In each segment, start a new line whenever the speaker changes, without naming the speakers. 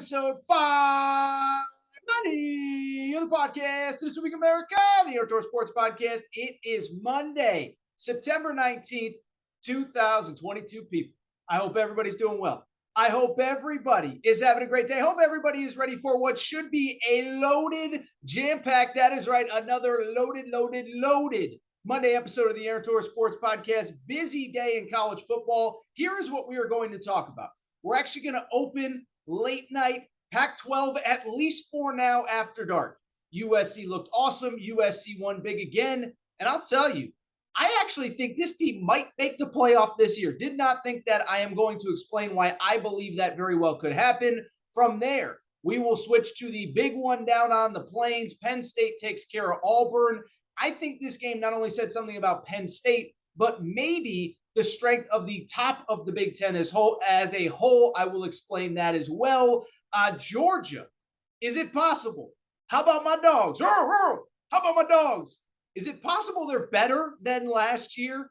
episode 590 of the podcast. This Week America, the Outdoor Sports Podcast. It is Monday, September 19th, 2022, people. I hope everybody's doing well. I hope everybody is having a great day. I hope everybody is ready for what should be a loaded, jam-packed, that is right, another loaded Monday episode of the Outdoor Sports Podcast. Busy day in college football. Here is what we are going to talk about. We're actually going to open late night Pac-12, at least for now, after dark. USC looked awesome. USC won big again. And I'll tell you, I actually think this team might make the playoff this year. Did not think that. I am going to explain why I believe that very well could happen. From there, we will switch to the big one down on the plains. Penn State takes care of Auburn. I think this game not only said something about Penn State, but maybe the strength of the top of the Big Ten as a whole. I will explain that as well. Georgia, is it possible? How about my dogs? How about my dogs? Is it possible they're better than last year?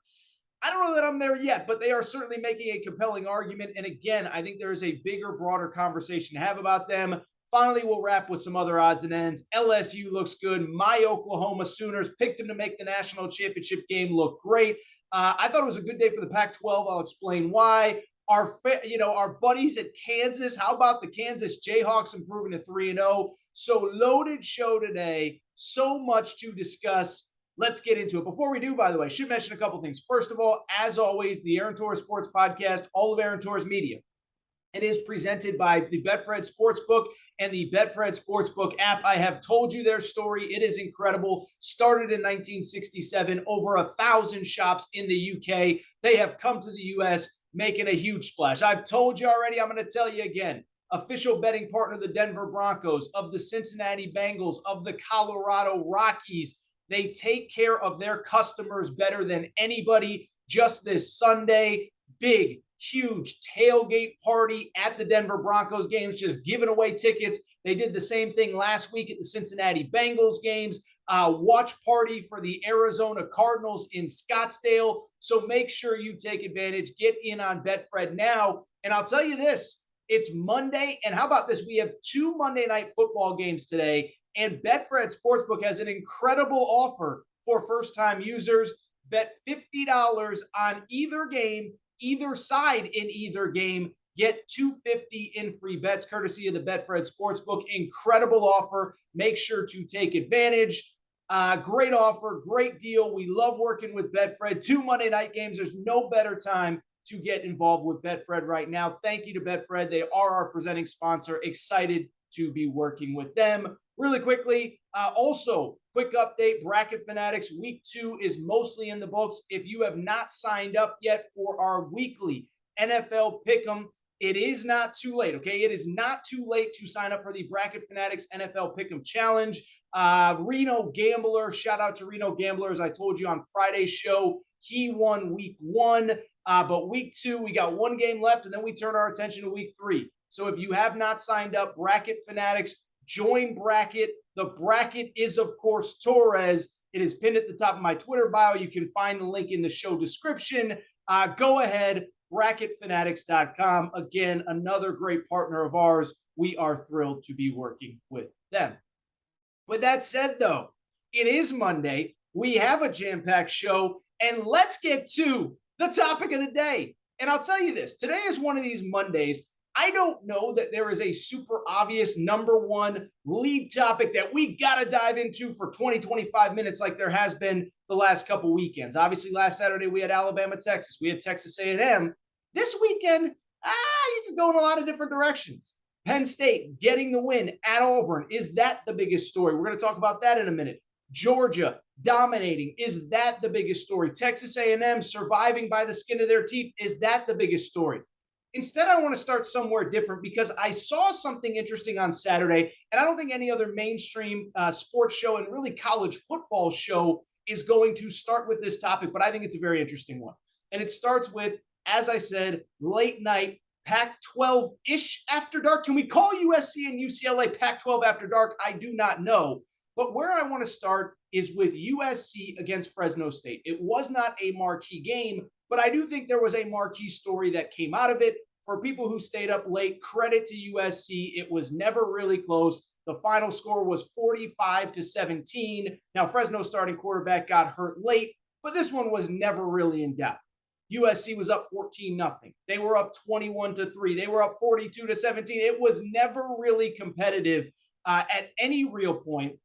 I don't know that I'm there yet, but they are certainly making a compelling argument. And again, I think there is a bigger, broader conversation to have about them. Finally, we'll wrap with some other odds and ends. LSU looks good. My Oklahoma Sooners picked them to make the national championship game look great. I thought it was a good day for the Pac-12. I'll explain why. Our buddies at Kansas, how about the Kansas Jayhawks improving to 3-0? So loaded show today. So much to discuss. Let's get into it. Before we do, by the way, I should mention a couple things. First of all, as always, the Aaron Torres Sports Podcast, all of Aaron Torres Media. It is presented by the Betfred Sportsbook and the Betfred Sportsbook app. I have told you their story. It is incredible. Started in 1967, over 1,000 shops in the UK. They have come to the US, making a huge splash. I've told you already. I'm going to tell you again. Official betting partner of the Denver Broncos, of the Cincinnati Bengals, of the Colorado Rockies. They take care of their customers better than anybody. Just this Sunday, big, huge tailgate party at the Denver Broncos games, just giving away tickets. They did the same thing last week at the Cincinnati Bengals games. Watch party for the Arizona Cardinals in Scottsdale. So make sure you take advantage. Get in on Betfred now. And I'll tell you this, it's Monday. And how about this? We have 2 Monday night football games today. And Betfred Sportsbook has an incredible offer for first-time users. Bet $50 on either game, either side in either game. Get $250 in free bets, courtesy of the Betfred Sportsbook. Incredible offer. Make sure to take advantage. Great offer, great deal. We love working with Betfred. 2 Monday night games. There's no better time to get involved with Betfred right now. Thank you to Betfred. They are our presenting sponsor. Excited to be working with them. Really quickly, also, quick update, Bracket Fanatics, week 2 is mostly in the books. If you have not signed up yet for our weekly NFL Pick'em, it is not too late, okay? It is not too late to sign up for the Bracket Fanatics NFL Pick'em Challenge. Reno Gambler, shout out to Reno Gambler. As I told you on Friday's show, he won week 1, but week 2, we got 1 game left, and then we turn our attention to week 3. So if you have not signed up, Bracket Fanatics, join Bracket. The bracket is, of course, Torres. It is pinned at the top of my Twitter bio. You can find the link in the show description. Go ahead, bracketfanatics.com. Again, another great partner of ours. We are thrilled to be working with them. With that said, though, it is Monday. We have a jam-packed show, and let's get to the topic of the day. And I'll tell you this, today is one of these Mondays. I don't know that there is a super obvious number one lead topic that we got to dive into for 20, 25 minutes like there has been the last couple weekends. Obviously, last Saturday we had Alabama, Texas. We had Texas A&M. This weekend, you could go in a lot of different directions. Penn State getting the win at Auburn. Is that the biggest story? We're going to talk about that in a minute. Georgia dominating. Is that the biggest story? Texas A&M surviving by the skin of their teeth. Is that the biggest story? Instead, I want to start somewhere different because I saw something interesting on Saturday, and I don't think any other mainstream sports show and really college football show is going to start with this topic, but I think it's a very interesting one. And it starts with, as I said, late night, Pac-12-ish after dark. Can we call USC and UCLA Pac-12 after dark? I do not know. But where I want to start is with USC against Fresno State. It was not a marquee game, but I do think there was a marquee story that came out of it. for people who stayed up late, credit to USC. It was never really close. The final score was 45-17. Now, Fresno's starting quarterback got hurt late, but this one was never really in doubt. USC was up 14-0. They were up 21-3. They were up 42-17. It was never really competitive at any real point.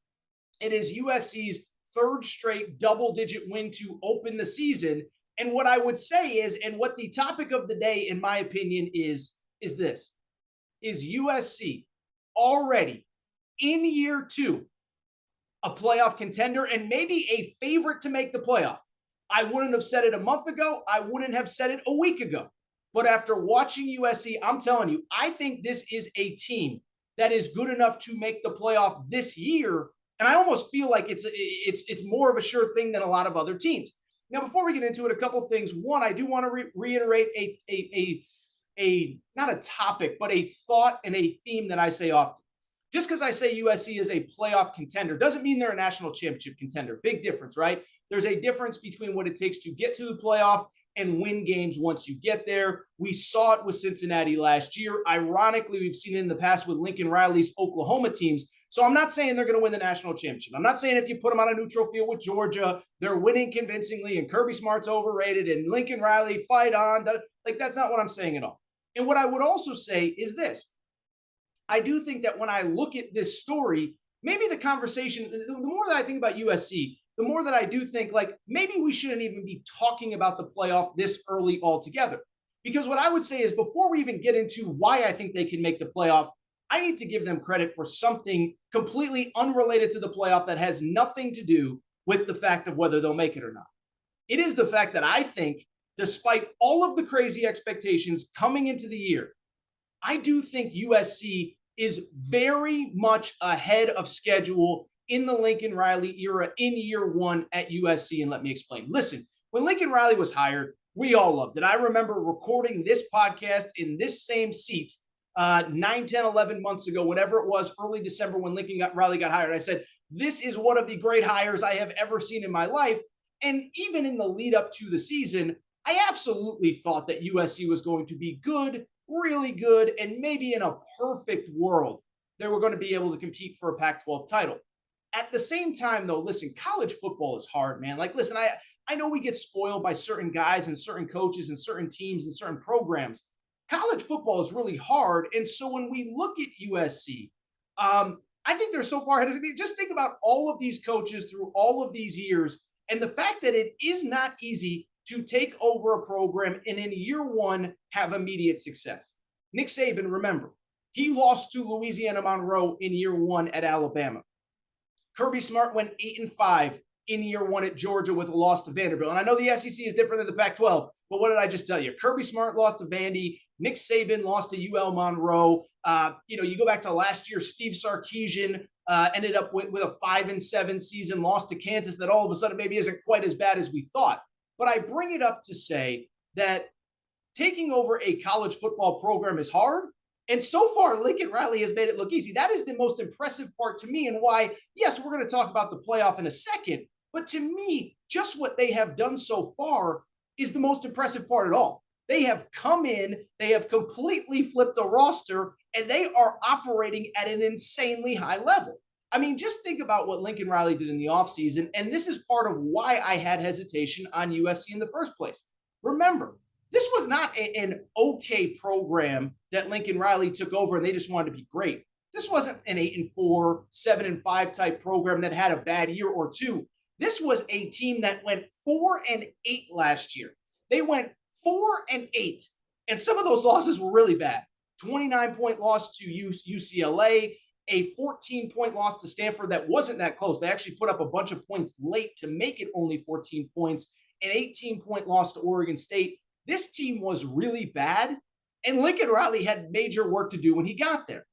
It is USC's third straight double-digit win to open the season. And what I would say is, and what the topic of the day, in my opinion, is this. Is USC already in year two a playoff contender and maybe a favorite to make the playoff? I wouldn't have said it a month ago. I wouldn't have said it a week ago. But after watching USC, I'm telling you, I think this is a team that is good enough to make the playoff this year. And I almost feel like it's more of a sure thing than a lot of other teams. Now, before we get into it, a couple of things. One, I do want to reiterate a not a topic, but a thought and a theme that I say often. Just because I say USC is a playoff contender doesn't mean they're a national championship contender. Big difference, right? There's a difference between what it takes to get to the playoff and win games once you get there. We saw it with Cincinnati last year. Ironically, we've seen it in the past with Lincoln Riley's Oklahoma teams. So I'm not saying they're going to win the national championship. I'm not saying if you put them on a neutral field with Georgia, they're winning convincingly and Kirby Smart's overrated and Lincoln Riley fight on. Like, that's not what I'm saying at all. And what I would also say is this. I do think that when I look at this story, maybe the conversation, the more that I think about USC, the more that I do think, like, maybe we shouldn't even be talking about the playoff this early altogether. Because what I would say is, before we even get into why I think they can make the playoff, I need to give them credit for something completely unrelated to the playoff that has nothing to do with the fact of whether they'll make it or not. It is the fact that I think, despite all of the crazy expectations coming into the year, I do think USC is very much ahead of schedule in the Lincoln Riley era in year one at USC. And let me explain. Listen, when Lincoln Riley was hired, we all loved it. I remember recording this podcast in this same seat 9, 10, 11 months ago, whenever it was, early December when Riley got hired. I said, this is one of the great hires I have ever seen in my life. And even in the lead up to the season, I absolutely thought that USC was going to be good, really good, and maybe in a perfect world, they were going to be able to compete for a Pac-12 title. At the same time, though, listen, college football is hard, man. Like, listen, I know we get spoiled by certain guys and certain coaches and certain teams and certain programs. College football is really hard. And so when we look at USC, I think they're so far ahead. Just think about all of these coaches through all of these years and the fact that it is not easy to take over a program and in year one have immediate success. Nick Saban, remember, he lost to Louisiana Monroe in year one at Alabama. Kirby Smart went 8-5 in year one at Georgia with a loss to Vanderbilt. And I know the SEC is different than the Pac-12, but what did I just tell you? Kirby Smart lost to Vandy. Nick Saban lost to UL Monroe. You go back to last year, Steve Sarkisian ended up with a 5-7 season, lost to Kansas that all of a sudden maybe isn't quite as bad as we thought. But I bring it up to say that taking over a college football program is hard. And so far, Lincoln Riley has made it look easy. That is the most impressive part to me, and why, yes, we're going to talk about the playoff in a second. But to me, just what they have done so far is the most impressive part at all. They have come in, they have completely flipped the roster, and they are operating at an insanely high level. I mean, just think about what Lincoln Riley did in the offseason, and this is part of why I had hesitation on USC in the first place. Remember, this was not an okay program that Lincoln Riley took over and they just wanted to be great. This wasn't an 8-4, 7-5 type program that had a bad year or two. This was a team that went 4-8 last year. They went 4-8, and some of those losses were really bad. 29-point loss to UCLA, a 14-point loss to Stanford that wasn't that close. They actually put up a bunch of points late to make it only 14 points, an 18-point loss to Oregon State. This team was really bad, and Lincoln Riley had major work to do when he got there.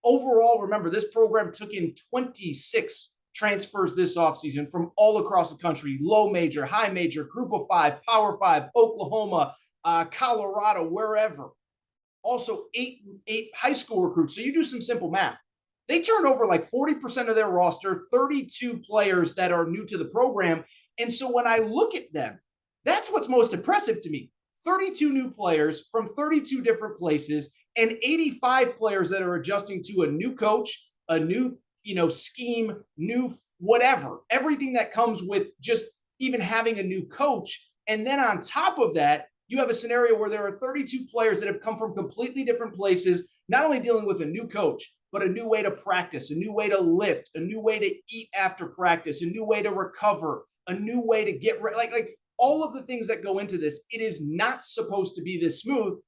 Overall, remember, this program took in 26 transfers this offseason from all across the country, low major, high major, group of 5, power 5, Oklahoma, Colorado, wherever. Also, eight high school recruits. So you do some simple math. They turned over like 40% of their roster, 32 players that are new to the program. And so when I look at them, that's what's most impressive to me. 32 new players from 32 different places and 85 players that are adjusting to a new coach, a new, scheme, new whatever, everything that comes with just even having a new coach. And then on top of that, you have a scenario where there are 32 players that have come from completely different places, not only dealing with a new coach, but a new way to practice, a new way to lift, a new way to eat after practice, a new way to recover, a new way to get like all of the things that go into this. It is not supposed to be this smooth.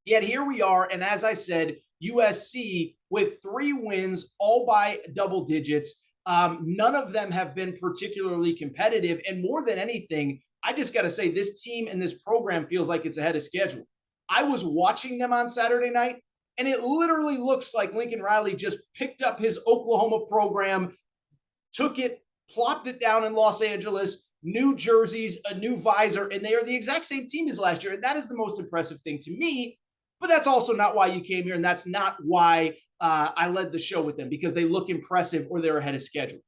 Yet here we are. And as I said, USC with 3 wins, all by double digits. None of them have been particularly competitive. And more than anything, I just got to say, this team and this program feels like it's ahead of schedule. I was watching them on Saturday night, and it literally looks like Lincoln Riley just picked up his Oklahoma program, took it, plopped it down in Los Angeles, new jerseys, a new visor, and they are the exact same team as last year. And that is the most impressive thing to me. But that's also not why you came here, and that's not why I led the show with them, because they look impressive or they're ahead of schedule.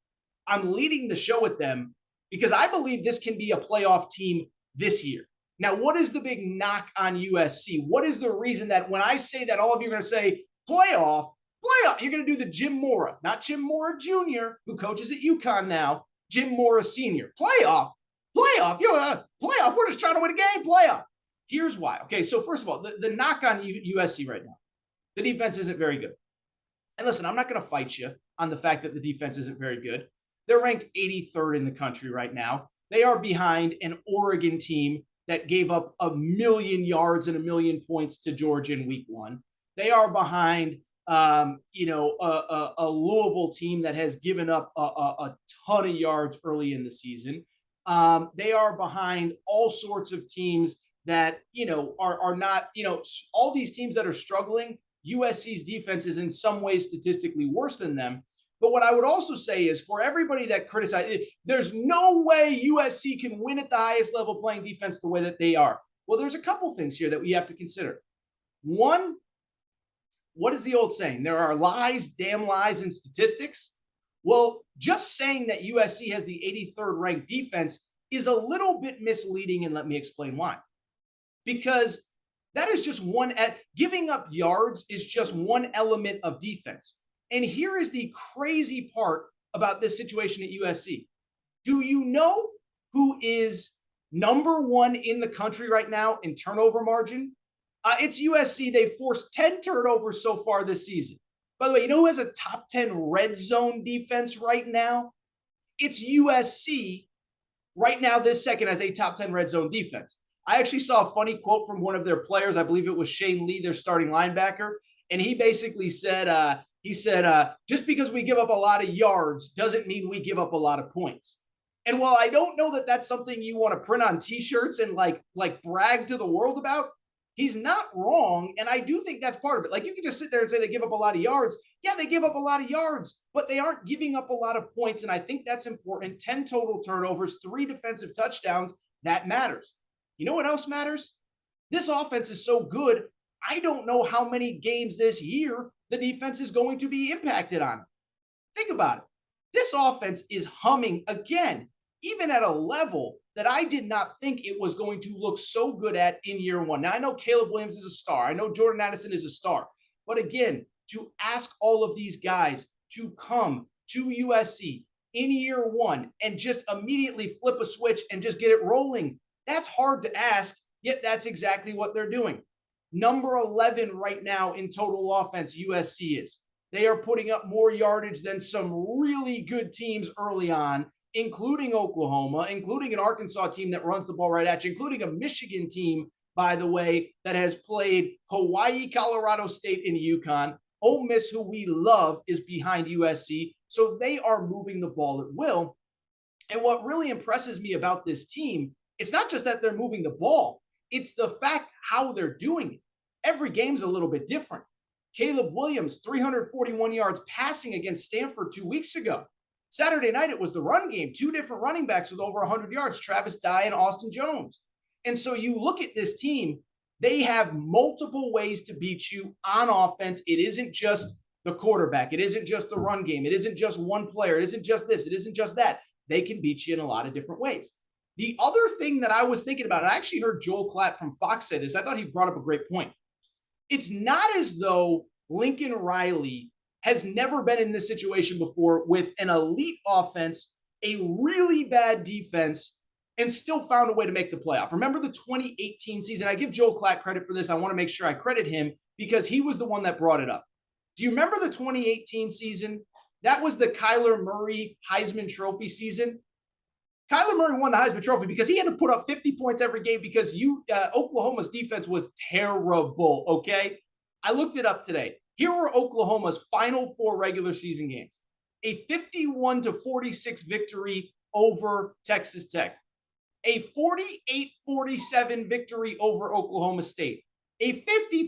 I'm leading the show with them because I believe this can be a playoff team this year. Now, what is the big knock on USC? What is the reason that when I say that, all of you are going to say playoff, you're going to do the Jim Mora, not Jim Mora Jr., who coaches at UConn now, Jim Mora Sr. Playoff, playoff. We're just trying to win a game, playoff. Here's why. Okay, so first of all, the knock on USC right now, the defense isn't very good. And listen, I'm not going to fight you on the fact that the defense isn't very good. They're ranked 83rd in the country right now. They are behind an Oregon team that gave up 1,000,000 yards and 1,000,000 points to Georgia in week 1. They are behind, a Louisville team that has given up a ton of yards early in the season. They are behind all sorts of teams that, are not, all these teams that are struggling. USC's defense is in some ways statistically worse than them. But what I would also say is, for everybody that criticizes, there's no way USC can win at the highest level playing defense the way that they are. Well, there's a couple things here that we have to consider. One, what is the old saying? There are lies, damn lies in statistics. Well, just saying that USC has the 83rd ranked defense is a little bit misleading, and let me explain why. Because that is just giving up yards is just one element of defense. And here is the crazy part about this situation at USC. Do you know who is number 1 in the country right now in turnover margin? It's USC. They've forced 10 turnovers so far this season. By the way, you know who has a top 10 red zone defense right now? It's USC right now, this second, as a top 10 red zone defense. I actually saw a funny quote from one of their players. I believe it was Shane Lee, their starting linebacker. And he basically said, just because we give up a lot of yards doesn't mean we give up a lot of points. And while I don't know that that's something you want to print on T-shirts and like brag to the world about, he's not wrong. And I do think that's part of it. Like, you can just sit there and say they give up a lot of yards. Yeah, they give up a lot of yards, but they aren't giving up a lot of points. And I think that's important. 10 total turnovers, 3 defensive touchdowns. That matters. You know what else matters? This offense is so good. I don't know how many games this year the defense is going to be impacted on. Think about it. This offense is humming again, even at a level that I did not think it was going to look so good at in year 1. Now, I know Caleb Williams is a star. I know Jordan Addison is a star. But again, to ask all of these guys to come to USC in year 1 and just immediately flip a switch and just get it rolling, that's hard to ask, yet that's exactly what they're doing. Number 11 right now in total offense, USC is. They are putting up more yardage than some really good teams early on, including Oklahoma, including an Arkansas team that runs the ball right at you, including a Michigan team, by the way, that has played Hawaii, Colorado State, and UConn. Ole Miss, who we love, is behind USC. So they are moving the ball at will. And what really impresses me about this team, it's not just that they're moving the ball. It's the fact how they're doing it. Every game's a little bit different. Caleb Williams, 341 yards passing against Stanford 2 weeks ago. Saturday night, it was the run game. 2 different running backs with over 100 yards, Travis Dye and Austin Jones. And so you look at this team, they have multiple ways to beat you on offense. It isn't just the quarterback. It isn't just the run game. It isn't just one player. It isn't just this. It isn't just that. They can beat you in a lot of different ways. The other thing that I was thinking about, and I actually heard Joel Klatt from Fox say this, I thought he brought up a great point. It's not as though Lincoln Riley has never been in this situation before with an elite offense, a really bad defense, and still found a way to make the playoff. Remember the 2018 season? I give Joel Klatt credit for this. I want to make sure I credit him because he was the one that brought it up. Do you remember the 2018 season? That was the Kyler Murray Heisman Trophy season. Kyler Murray won the Heisman Trophy because he had to put up 50 points every game because Oklahoma's defense was terrible, okay? I looked it up today. Here were Oklahoma's final 4 regular season games. A 51-46 victory over Texas Tech. A 48-47 victory over Oklahoma State. A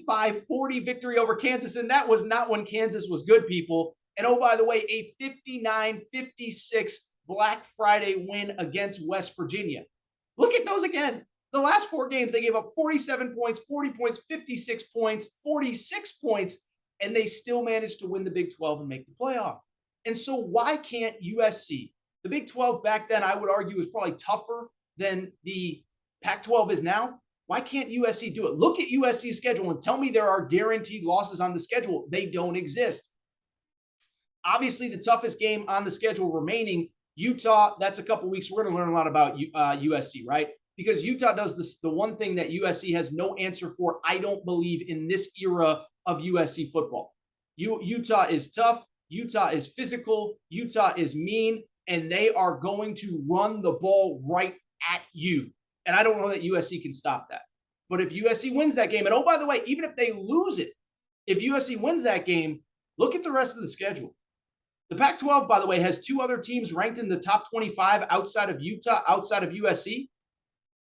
55-40 victory over Kansas, and that was not when Kansas was good, people. And oh, by the way, a 59-56 Black Friday win against West Virginia. Look at those again. The last 4 games, they gave up 47 points, 40 points, 56 points, 46 points, and they still managed to win the Big 12 and make the playoff. And so why can't USC? The Big 12 back then, I would argue, was probably tougher than the Pac-12 is now. Why can't USC do it? Look at USC's schedule and tell me there are guaranteed losses on the schedule. They don't exist. Obviously, the toughest game on the schedule remaining, Utah, that's a couple weeks. We're going to learn a lot about USC, right? Because Utah does this, the one thing that USC has no answer for, I don't believe, in this era of USC football. Utah is tough. Utah is physical. Utah is mean. And they are going to run the ball right at you. And I don't know that USC can stop that. But if USC wins that game, and oh, by the way, even if they lose it, if USC wins that game, look at the rest of the schedule. The Pac-12, by the way, has 2 other teams ranked in the top 25 outside of Utah, outside of USC.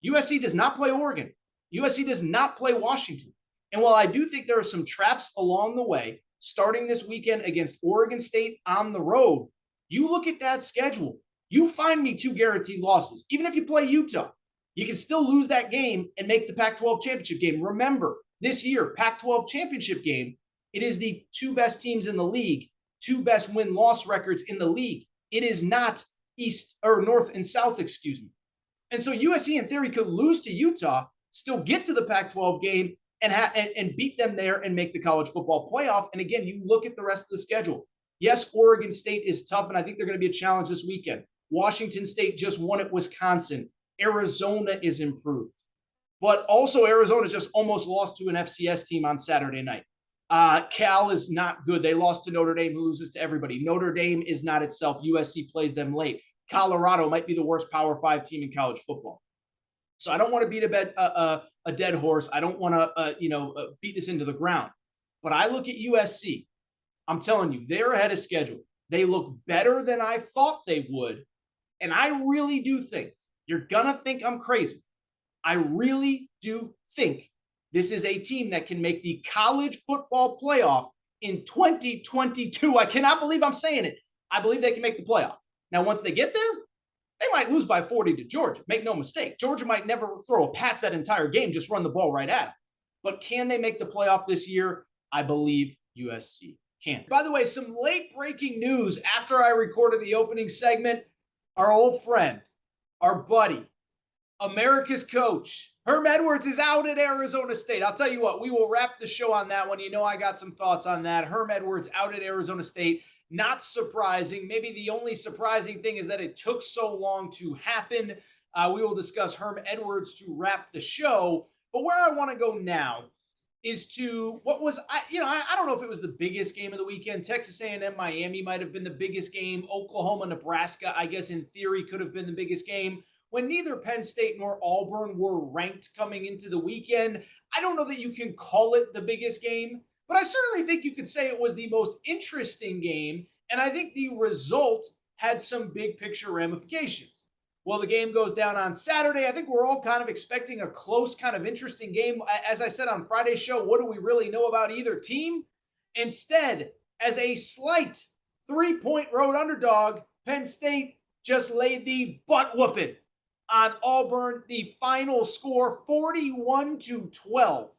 USC does not play Oregon. USC does not play Washington. And while I do think there are some traps along the way, starting this weekend against Oregon State on the road, you look at that schedule, you find me 2 guaranteed losses. Even if you play Utah, you can still lose that game and make the Pac-12 championship game. Remember, this year, Pac-12 championship game, it is the 2 best teams in the league, 2 best win-loss records in the league. It is not East or North and South, excuse me. And so USC, in theory, could lose to Utah, still get to the Pac-12 game, and beat them there and make the college football playoff. And again, you look at the rest of the schedule. Yes, Oregon State is tough, and I think they're going to be a challenge this weekend. Washington State just won at Wisconsin. Arizona is improved. But also Arizona just almost lost to an FCS team on Saturday night. Cal is not good. They lost to Notre Dame, who loses to everybody. Notre Dame is not itself. USC plays them late. Colorado might be the worst Power 5 team in college football. So I don't want to beat a dead horse. I don't want to beat this into the ground. But I look at USC. I'm telling you, they're ahead of schedule. They look better than I thought they would. And I really do think, you're going to think I'm crazy. I really do think this is a team that can make the college football playoff in 2022. I cannot believe I'm saying it. I believe they can make the playoff. Now, once they get there, they might lose by 40 to Georgia. Make no mistake. Georgia might never throw a pass that entire game, just run the ball right at them. But can they make the playoff this year? I believe USC can. By the way, some late breaking news after I recorded the opening segment. Our old friend, our buddy, America's coach, Herm Edwards, is out at Arizona State. I'll tell you what, we will wrap the show on that one. You know I got some thoughts on that. Herm Edwards out at Arizona State. Not surprising. Maybe the only surprising thing is that it took so long to happen. We will discuss Herm Edwards to wrap the show. But where I want to go now is to what was, I don't know if it was the biggest game of the weekend. Texas A&M Miami might have been the biggest game. Oklahoma Nebraska, I guess in theory, could have been the biggest game. When neither Penn State nor Auburn were ranked coming into the weekend, I don't know that you can call it the biggest game, but I certainly think you could say it was the most interesting game, and I think the result had some big picture ramifications. Well, the game goes down on Saturday. I think we're all kind of expecting a close, kind of interesting game. As I said on Friday's show, what do we really know about either team? Instead, as a slight 3-point road underdog, Penn State just laid the butt whooping on Auburn. The final score, 41-12.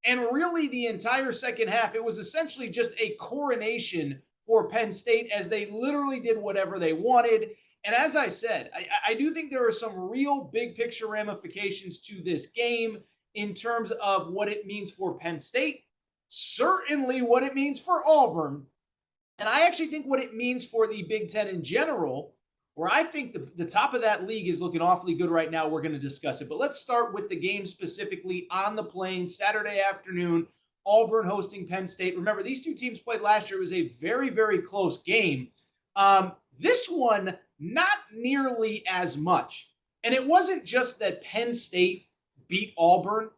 And really the entire second half, it was essentially just a coronation for Penn State as they literally did whatever they wanted. And as I said, I do think there are some real big picture ramifications to this game in terms of what it means for Penn State, certainly what it means for Auburn, and I actually think what it means for the Big Ten in general, where I think the top of that league is looking awfully good right now. We're going to discuss it. But let's start with the game specifically on the Plains, Saturday afternoon, Auburn hosting Penn State. Remember, these two teams played last year. It was a very, very close game. This one, not nearly as much. And it wasn't just that Penn State beat Auburn.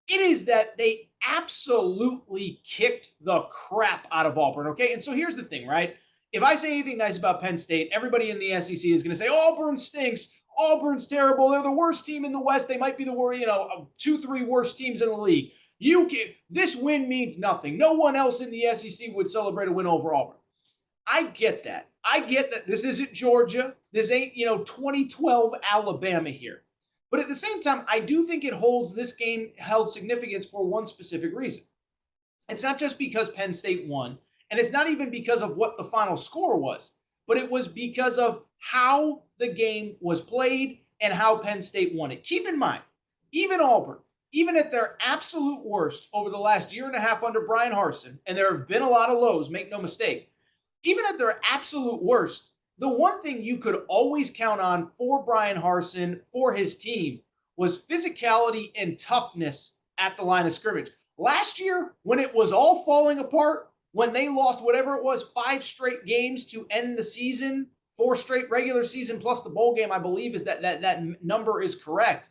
It is that they absolutely kicked the crap out of Auburn, okay? And so here's the thing, right? If I say anything nice about Penn State, everybody in the SEC is going to say, Auburn stinks. Auburn's terrible. They're the worst team in the West. They might be the 2-3 worst teams in the league. This win means nothing. No one else in the SEC would celebrate a win over Auburn. I get that. I get that this isn't Georgia. This ain't, 2012 Alabama here. But at the same time, I do think this game held significance for one specific reason. It's not just because Penn State won, and it's not even because of what the final score was, but it was because of how the game was played and how Penn State won it. Keep in mind, even Auburn, even at their absolute worst over the last year and a half under Brian Harsin, and there have been a lot of lows, make no mistake, even at their absolute worst, the one thing you could always count on for Brian Harsin, for his team, was physicality and toughness at the line of scrimmage. Last year, when it was all falling apart, when they lost whatever it was, 5 straight games to end the season, 4 straight regular season plus the bowl game, I believe is that number is correct.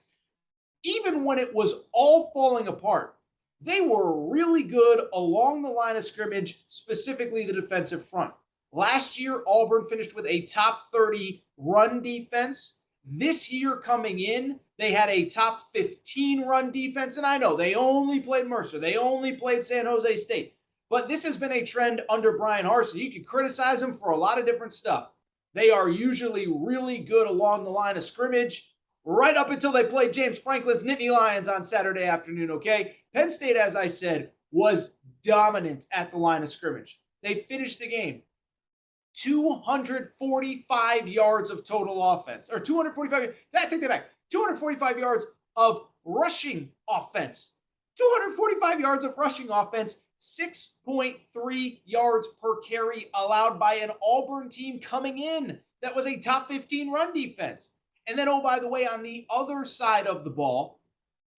Even when it was all falling apart, they were really good along the line of scrimmage, specifically the defensive front. Last year, Auburn finished with a top 30 run defense. This year coming in, they had a top 15 run defense. And I know they only played Mercer. They only played San Jose State. But this has been a trend under Brian Harsin. You can criticize them for a lot of different stuff. They are usually really good along the line of scrimmage, right up until they played James Franklin's Nittany Lions on Saturday afternoon, okay? Penn State, as I said, was dominant at the line of scrimmage. They finished the game 245 yards of total offense, or 245, take that back, 245 yards of rushing offense. 245 yards of rushing offense, 6.3 yards per carry allowed by an Auburn team coming in that was a top 15 run defense. And then, oh, by the way, on the other side of the ball,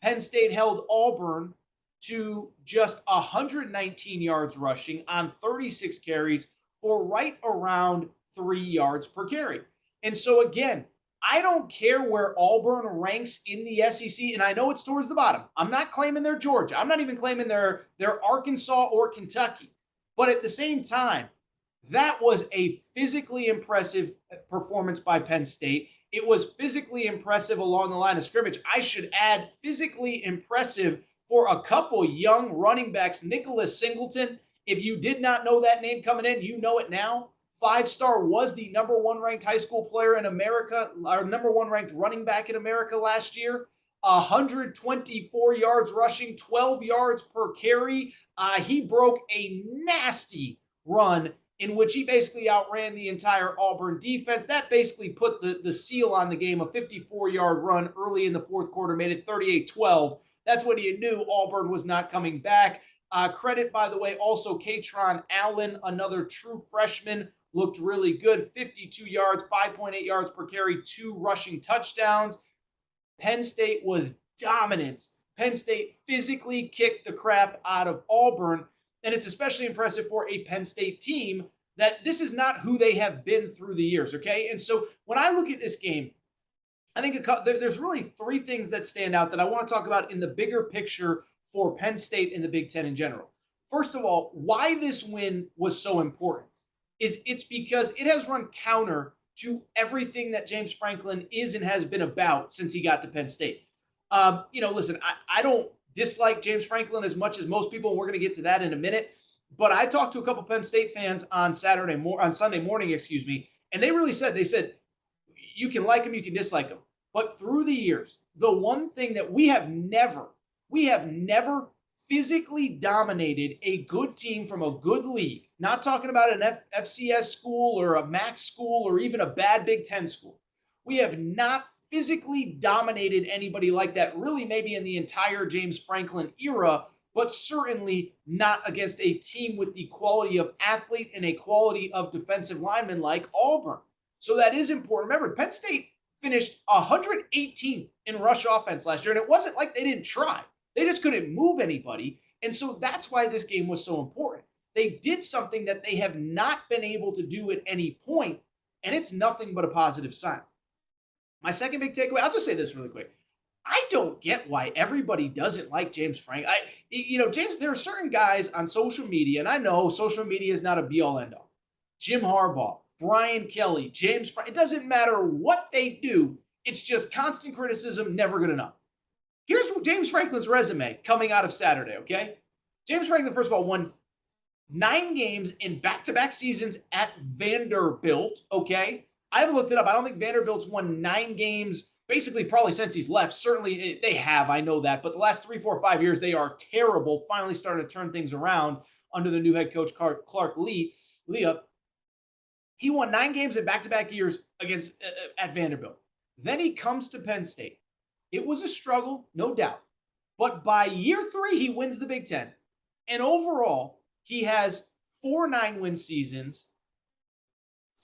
Penn State held Auburn to just 119 yards rushing on 36 carries for right around 3 yards per carry. And so, again, I don't care where Auburn ranks in the SEC, and I know it's towards the bottom. I'm not claiming they're Georgia. I'm not even claiming they're Arkansas or Kentucky. But at the same time, that was a physically impressive performance by Penn State. It was physically impressive along the line of scrimmage. I should add physically impressive for a couple young running backs. Nicholas Singleton, if you did not know that name coming in, you know it now. 5-star, was the number 1 ranked high school player in America, or number 1 ranked running back in America last year. 124 yards rushing, 12 yards per carry. He broke a nasty run in which he basically outran the entire Auburn defense. That basically put the seal on the game. A 54-yard run early in the fourth quarter made it 38-12. That's when you knew Auburn was not coming back. Credit, by the way, also Katron Allen, another true freshman, looked really good. 52 yards, 5.8 yards per carry, 2 rushing touchdowns. Penn State was dominant. Penn State physically kicked the crap out of Auburn, and it's especially impressive for a Penn State team that this is not who they have been through the years, okay? And so when I look at this game, I think there's really 3 things that stand out that I want to talk about in the bigger picture for Penn State and the Big Ten in general. First of all, why this win was so important is it's because it has run counter to everything that James Franklin is and has been about since he got to Penn State. Listen, I don't dislike James Franklin as much as most people, and we're going to get to that in a minute. But I talked to a couple Penn State fans on Sunday morning, and they said, you can like him, you can dislike him. But through the years, the one thing that we have never physically dominated a good team from a good league. Not talking about an FCS school or a MAC school or even a bad Big Ten school. We have not physically dominated anybody like that, really, maybe in the entire James Franklin era, but certainly not against a team with the quality of athlete and a quality of defensive lineman like Auburn. So that is important. Remember, Penn State finished 118th in rush offense last year, and it wasn't like they didn't try. They just couldn't move anybody. And so that's why this game was so important. They did something that they have not been able to do at any point, and it's nothing but a positive sign. My second big takeaway, I'll just say this really quick. I don't get why everybody doesn't like James Frank. James, there are certain guys on social media, and I know social media is not a be-all, end-all. Jim Harbaugh, Brian Kelly, James Frank, it doesn't matter what they do. It's just constant criticism, never good enough. Here's James Franklin's resume coming out of Saturday, okay? James Franklin, first of all, won 9 games in back-to-back seasons at Vanderbilt, okay? I haven't looked it up. I don't think Vanderbilt's won 9 games basically probably since he's left. Certainly they have, I know that. But the last 3, 4, 5 years, they are terrible. Finally starting to turn things around under the new head coach, Clark Leah. He won 9 games in back-to-back years against at Vanderbilt. Then he comes to Penn State. It was a struggle, no doubt. But by year 3, he wins the Big Ten. And overall, he has 4 9-win seasons,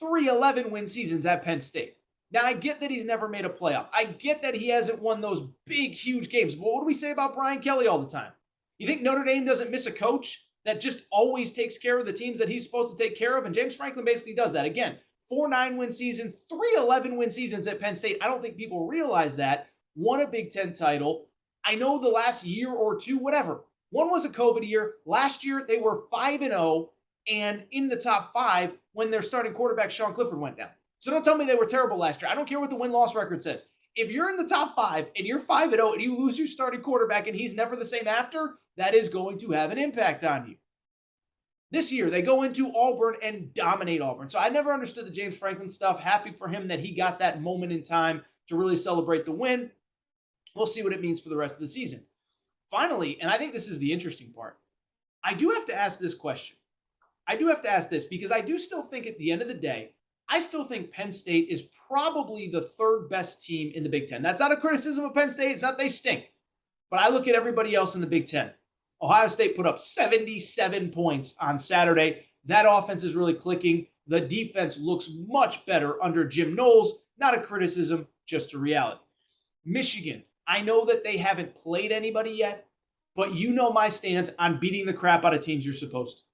3 11-win seasons at Penn State. Now, I get that he's never made a playoff. I get that he hasn't won those big, huge games. But what do we say about Brian Kelly all the time? You think Notre Dame doesn't miss a coach that just always takes care of the teams that he's supposed to take care of? And James Franklin basically does that. Again, 4 9-win seasons, 3 11-win seasons at Penn State. I don't think people realize that. Won a Big Ten title. I know the last year or two, whatever. One was a COVID year. Last year, they were 5-0 and in the top 5 when their starting quarterback, Sean Clifford, went down. So don't tell me they were terrible last year. I don't care what the win-loss record says. If you're in the top 5 and you're 5-0 and you lose your starting quarterback and he's never the same after, that is going to have an impact on you. This year, they go into Auburn and dominate Auburn. So I never understood the James Franklin stuff. Happy for him that he got that moment in time to really celebrate the win. We'll see what it means for the rest of the season. Finally, and I think this is the interesting part, I do have to ask this question. I do have to ask this because I do still think at the end of the day, I still think Penn State is probably the 3rd best team in the Big Ten. That's not a criticism of Penn State. It's not they stink. But I look at everybody else in the Big Ten. Ohio State put up 77 points on Saturday. That offense is really clicking. The defense looks much better under Jim Knowles. Not a criticism, just a reality. Michigan, I know that they haven't played anybody yet, but you know my stance on beating the crap out of teams you're supposed to.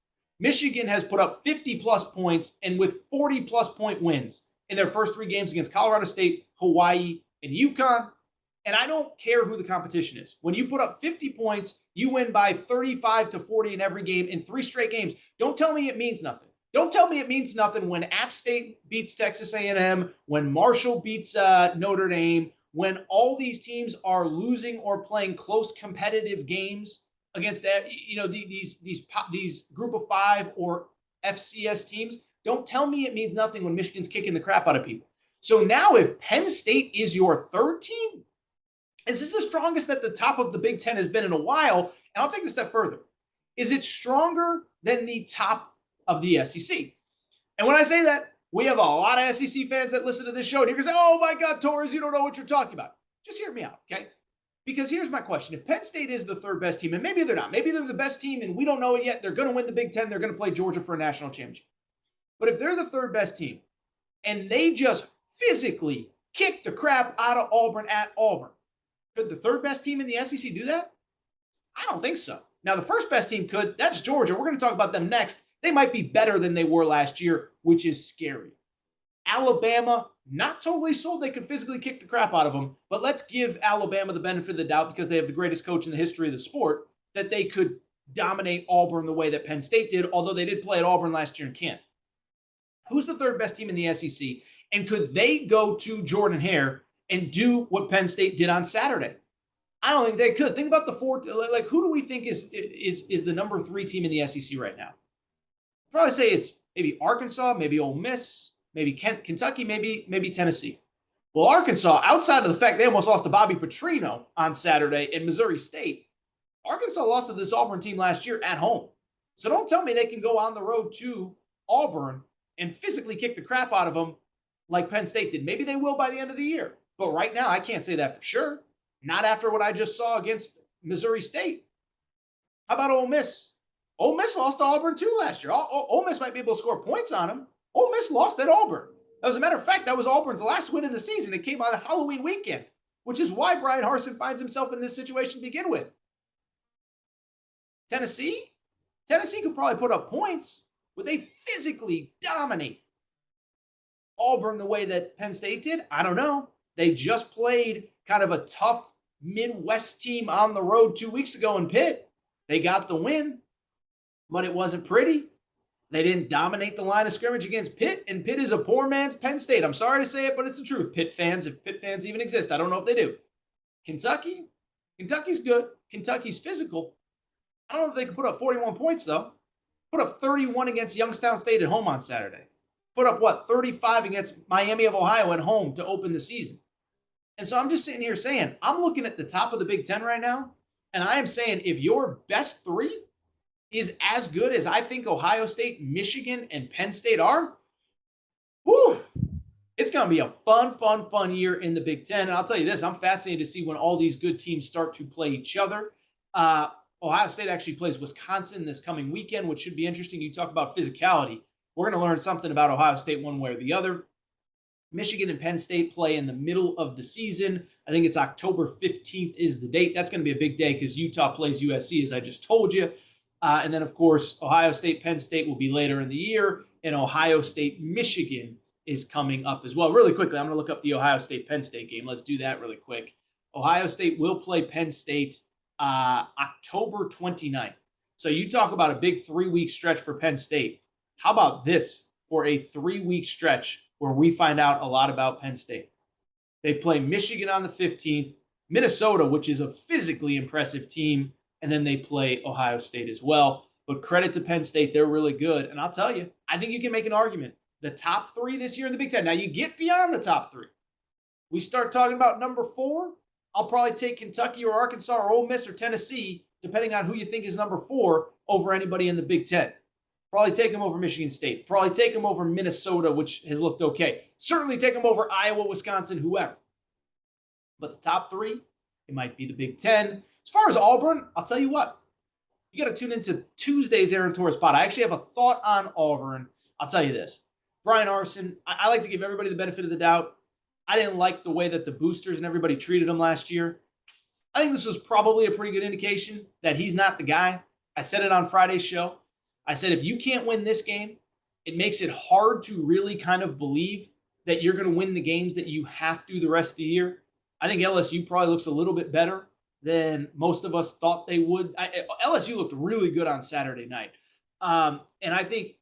Michigan has put up 50-plus points and with 40-plus point wins in their first 3 games against Colorado State, Hawaii, and UConn. And I don't care who the competition is. When you put up 50 points, you win by 35-40 in every game in 3 straight games. Don't tell me it means nothing. Don't tell me it means nothing when App State beats Texas A&M, when Marshall beats Notre Dame, when all these teams are losing or playing close competitive games against that, these group of 5 or FCS teams. Don't tell me it means nothing when Michigan's kicking the crap out of people. So now if Penn State is your 3rd team, is this the strongest that the top of the Big Ten has been in a while? And I'll take it a step further. Is it stronger than the top of the SEC? And when I say that, we have a lot of SEC fans that listen to this show, and you're going to say, oh my God, Torres, you don't know what you're talking about. Just hear me out, okay? Because here's my question. If Penn State is the 3rd best team, and maybe they're not, maybe they're the best team and we don't know it yet, they're going to win the Big Ten, they're going to play Georgia for a national championship. But if they're the 3rd best team and they just physically kick the crap out of Auburn at Auburn, could the 3rd best team in the SEC do that? I don't think so. Now, the 1st best team could. That's Georgia. We're going to talk about them next. They might be better than they were last year, which is scary. Alabama, not totally sold they could physically kick the crap out of them, but let's give Alabama the benefit of the doubt because they have the greatest coach in the history of the sport, that they could dominate Auburn the way that Penn State did, although they did play at Auburn last year and can't. Who's the 3rd best team in the SEC? And could they go to Jordan Hare and do what Penn State did on Saturday? I don't think they could. Think about the 4. Like, who do we think is the number 3 team in the SEC right now? I'd probably say it's maybe Arkansas, maybe Ole Miss, maybe Kentucky, maybe Tennessee. Well, Arkansas, outside of the fact they almost lost to Bobby Petrino on Saturday in Missouri State, Arkansas lost to this Auburn team last year at home. So don't tell me they can go on the road to Auburn and physically kick the crap out of them like Penn State did. Maybe they will by the end of the year. But right now, I can't say that for sure. Not after what I just saw against Missouri State. How about Ole Miss? Ole Miss lost to Auburn too last year. Ole Miss might be able to score points on them. Ole Miss lost at Auburn. As a matter of fact, that was Auburn's last win of the season. It came on Halloween weekend, which is why Brian Harsin finds himself in this situation to begin with. Tennessee? Tennessee could probably put up points, but they physically dominate Auburn the way that Penn State did. I don't know. They just played kind of a tough Midwest team on the road 2 weeks ago in Pitt. They got the win, but it wasn't pretty. They didn't dominate the line of scrimmage against Pitt, and Pitt is a poor man's Penn State. I'm sorry to say it, but it's the truth. Pitt fans, if Pitt fans even exist, I don't know if they do. Kentucky? Kentucky's good. Kentucky's physical. I don't know if they can put up 41 points, though. Put up 31 against Youngstown State at home on Saturday. Put up, 35 against Miami of Ohio at home to open the season. And so I'm just sitting here saying, I'm looking at the top of the Big Ten right now, and I am saying if your best three is as good as I think Ohio State, Michigan, and Penn State are, whew, it's going to be a fun year in the Big Ten. And I'll tell you this, I'm fascinated to see when all these good teams start to play each other. Ohio State actually plays Wisconsin this coming weekend, which should be interesting. You talk about physicality. We're going to learn something about Ohio State one way or the other. Michigan and Penn State play in the middle of the season. I think it's October 15th is the date. That's going to be a big day because Utah plays USC, as I just told you. And then, of course, Ohio State, Penn State will be later in the year, and Ohio State, Michigan is coming up as well. Really quickly, I'm going to look up the Ohio State-Penn State game. Let's do that really quick. Ohio State will play Penn State October 29th. So you talk about a big 3-week stretch for Penn State. How about this for a 3-week stretch where we find out a lot about Penn State? They play Michigan on the 15th, Minnesota, which is a physically impressive team, and then they play Ohio State as well. But credit to Penn State, they're really good. And I'll tell you, I think you can make an argument. The top three this year in the Big Ten. Now, you get beyond the top three. We start talking about number 4. I'll probably take Kentucky or Arkansas or Ole Miss or Tennessee, depending on who you think is number 4, over anybody in the Big Ten. Probably take them over Michigan State. Probably take them over Minnesota, which has looked okay. Certainly take them over Iowa, Wisconsin, whoever. But the top 3, it might be the Big Ten. As far as Auburn, I'll tell you what. You got to tune into Tuesday's Aaron Torres pod. I actually have a thought on Auburn. I'll tell you this. Brian Harsin, I like to give everybody the benefit of the doubt. I didn't like the way that the boosters and everybody treated him last year. I think this was probably a pretty good indication that he's not the guy. I said it on Friday's show. I said, if you can't win this game, it makes it hard to really kind of believe that you're going to win the games that you have to the rest of the year. I think LSU probably looks a little bit better than most of us thought they would. LSU looked really good on Saturday night. And I think,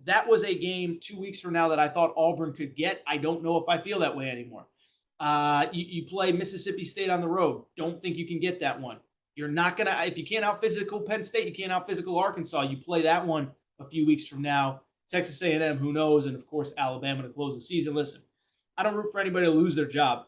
that was a game 2 weeks from now that I thought Auburn could get. I don't know if I feel that way anymore. You play Mississippi State on the road. Don't think you can get that one. You're not going to, if you can't out-physical Penn State, you can't out-physical Arkansas. You play that one a few weeks from now. Texas A&M, who knows? And, of course, Alabama to close the season. Listen, I don't root for anybody to lose their job.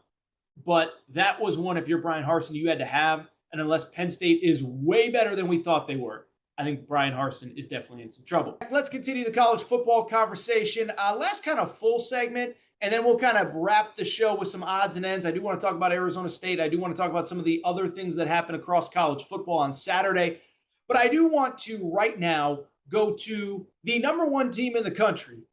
But that was one, if you're Brian Harsin, you had to have. And unless Penn State is way better than we thought they were, I think Brian Harsin is definitely in some trouble. Let's continue the college football conversation. Last kind of full segment. And then we'll kind of wrap the show with some odds and ends. I do want to talk about Arizona State. I do want to talk about some of the other things that happened across college football on Saturday. But I do want to right now go to the number 1 team in the country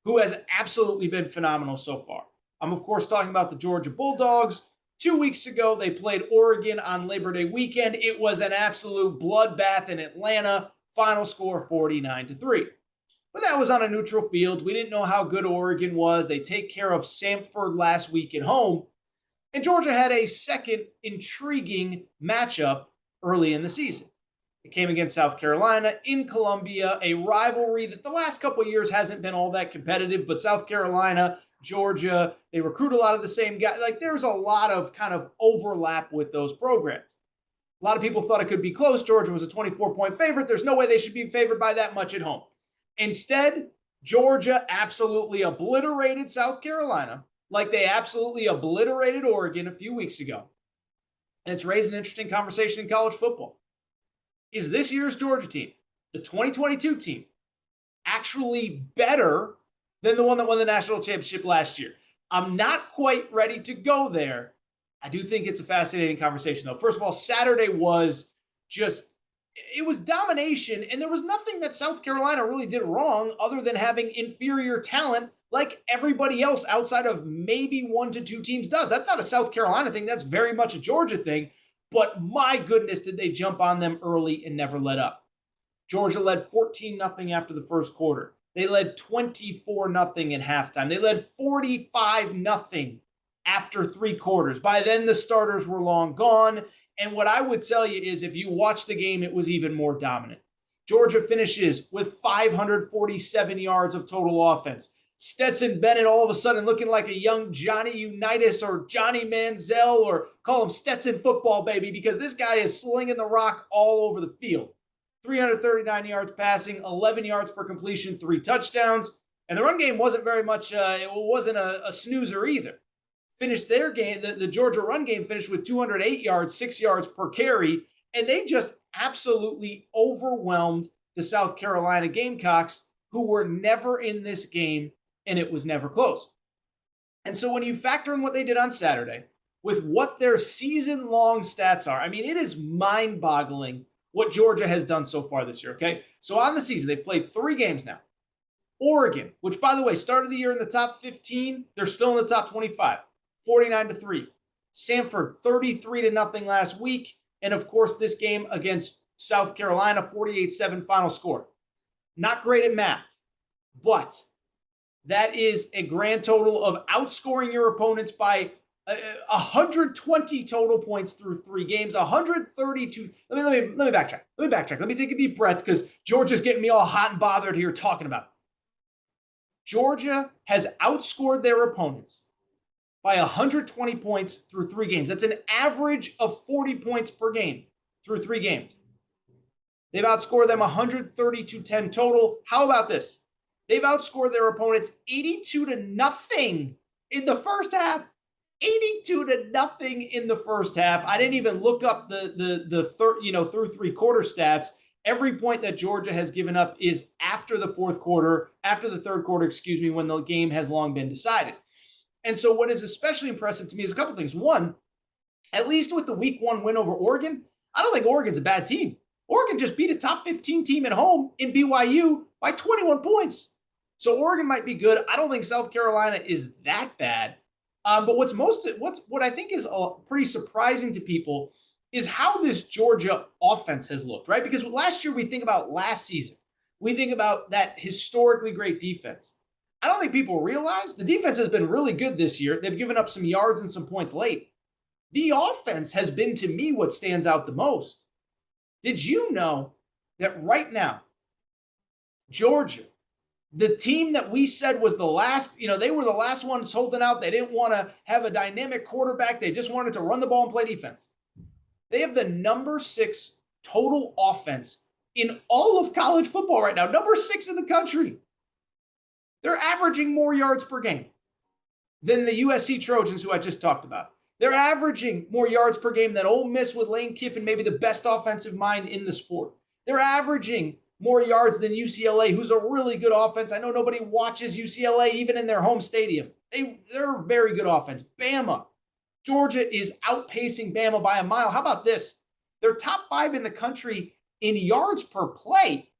who has absolutely been phenomenal so far. I'm, of course, talking about the Georgia Bulldogs. 2 weeks ago, they played Oregon on Labor Day weekend. It was an absolute bloodbath in Atlanta. Final score 49-3. But that was on a neutral field. We didn't know how good Oregon was. They take care of Samford last week at home. And Georgia had a second intriguing matchup early in the season. It came against South Carolina in Columbia, a rivalry that the last couple of years hasn't been all that competitive, but South Carolina, Georgia, they recruit a lot of the same guys. Like, there's a lot of kind of overlap with those programs. A lot of people thought it could be close. Georgia was a 24-point favorite. There's no way they should be favored by that much at home. Instead, Georgia absolutely obliterated South Carolina like they absolutely obliterated Oregon a few weeks ago. And it's raised an interesting conversation in college football. Is this year's Georgia team, the 2022 team, actually better than the one that won the national championship last year? I'm not quite ready to go there. I do think it's a fascinating conversation, though. First of all, Saturday was just, it was domination, and there was nothing that South Carolina really did wrong other than having inferior talent like everybody else outside of maybe 1 to 2 teams does. That's not a South Carolina thing. That's very much a Georgia thing. But my goodness, did they jump on them early and never let up. Georgia led 14-0 after the first quarter. They led 24-0 in halftime. They led 45-0 after 3 quarters. By then, the starters were long gone. And what I would tell you is if you watch the game, it was even more dominant. Georgia finishes with 547 yards of total offense. Stetson Bennett all of a sudden looking like a young Johnny Unitas or Johnny Manziel, or call him Stetson football baby, because this guy is slinging the rock all over the field. 339 yards passing, 11 yards per completion, 3 touchdowns. And the run game wasn't very much, it wasn't a snoozer either. Finished their game, the Georgia run game finished with 208 yards, 6 yards per carry, and they just absolutely overwhelmed the South Carolina Gamecocks, who were never in this game, and it was never close. And so when you factor in what they did on Saturday with what their season-long stats are, I mean, it is mind-boggling what Georgia has done so far this year, okay? So on the season, they've played 3 games now. Oregon, which, by the way, started the year in the top 15. They're still in the top 25, 49-3. Samford, 33-0 last week. And, of course, this game against South Carolina, 48-7 final score. Not great at math, but that is a grand total of outscoring your opponents by 120 total points through 3 games, 132. Let me backtrack. Let me take a deep breath, because Georgia's getting me all hot and bothered here talking about it. Georgia has outscored their opponents by 120 points through 3 games. That's an average of 40 points per game through 3 games. They've outscored them 130-10 total. How about this? They've outscored their opponents 82-0 in the first half. 82-0 in the first half. I didn't even look up the through 3 quarter stats. Every point that Georgia has given up is after the third quarter, when the game has long been decided. And so what is especially impressive to me is a couple things. One, at least with the week 1 win over Oregon, I don't think Oregon's a bad team. Oregon just beat a top 15 team at home in BYU by 21 points. So Oregon might be good. I don't think South Carolina is that bad. But what I think is pretty surprising to people is how this Georgia offense has looked, right? Because last year we think about last season. We think about that historically great defense. I don't think people realize the defense has been really good this year. They've given up some yards and some points late. The offense has been, to me, what stands out the most. Did you know that right now, Georgia, the team that we said was the last, they were the last ones holding out. They didn't want to have a dynamic quarterback. They just wanted to run the ball and play defense. They have the number 6 total offense in all of college football right now. Number 6 in the country. They're averaging more yards per game than the USC Trojans, who I just talked about. They're averaging more yards per game than Ole Miss with Lane Kiffin, maybe the best offensive mind in the sport. They're averaging more yards than UCLA, who's a really good offense. I know nobody watches UCLA even in their home stadium. They're a very good offense. Bama. Georgia is outpacing Bama by a mile. How about this? They're top 5 in the country in yards per play.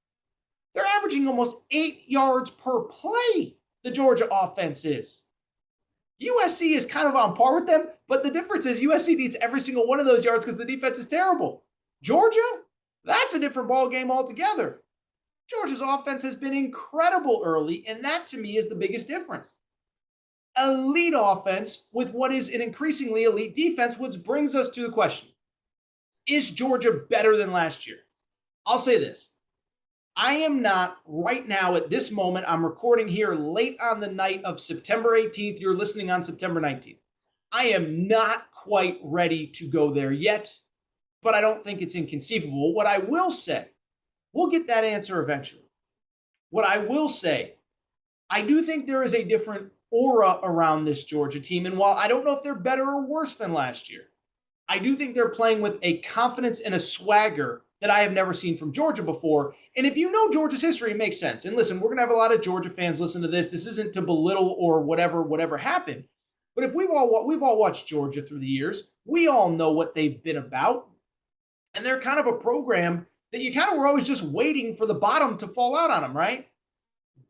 They're averaging almost 8 yards per play, the Georgia offense is. USC is kind of on par with them, but the difference is USC needs every single one of those yards because the defense is terrible. Georgia, that's a different ball game altogether. Georgia's offense has been incredible early, and that to me is the biggest difference. Elite offense with what is an increasingly elite defense, which brings us to the question. Is Georgia better than last year? I'll say this. I am not right now at this moment. I'm recording here late on the night of September 18th. You're listening on September 19th. I am not quite ready to go there yet, but I don't think it's inconceivable. What I will say, we'll get that answer eventually. What I will say, I do think there is a different aura around this Georgia team. And while I don't know if they're better or worse than last year, I do think they're playing with a confidence and a swagger that I have never seen from Georgia before. And if you know Georgia's history, it makes sense. And listen, we're going to have a lot of Georgia fans listen to this. This isn't to belittle or whatever happened. But if we've all watched Georgia through the years, we all know what they've been about. And they're kind of a program that you kind of were always just waiting for the bottom to fall out on them, right?